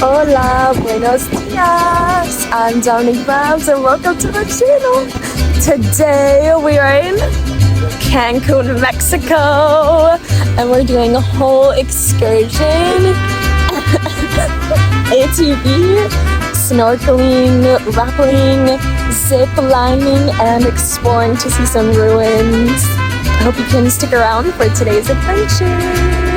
Hola, buenos dias. I'm Dominic Babs and welcome to the channel. Today we are in Cancun, Mexico, and we're doing a whole excursion. ATV, snorkeling, rappelling, ziplining, and exploring to see some ruins. I hope you can stick around for today's adventure.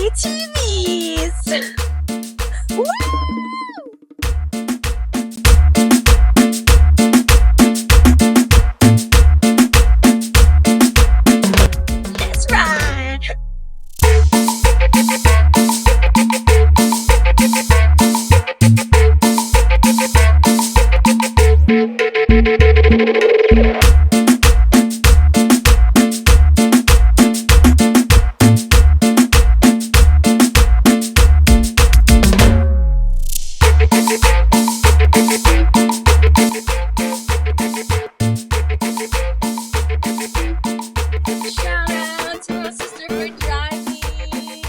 ATVs! Woo! Let's ride! Shout out to my sister for driving.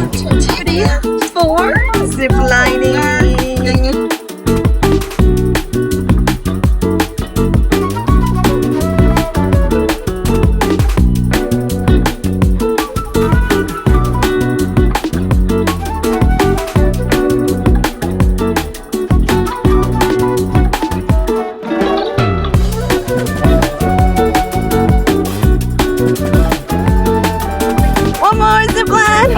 Activity for ziplining. One more zipline!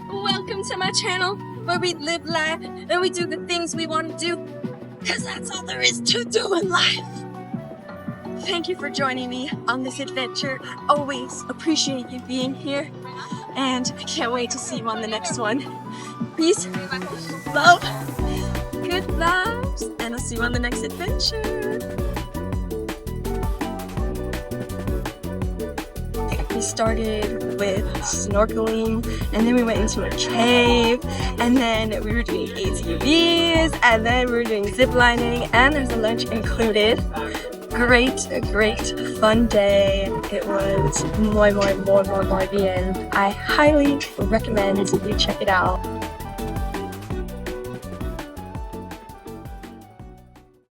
Welcome to my channel where we live life and we do the things we want to do because that's all there is to do in life. Thank you for joining me on this adventure. I always appreciate you being here and I can't wait to see you on the next one. Peace, love, good vibes, and I'll see you on the next adventure. We started with snorkeling and then we went into a cave and then we were doing ATVs and then we were doing ziplining and there's a lunch included. Great fun day. It was muy bien. I highly recommend you check it out.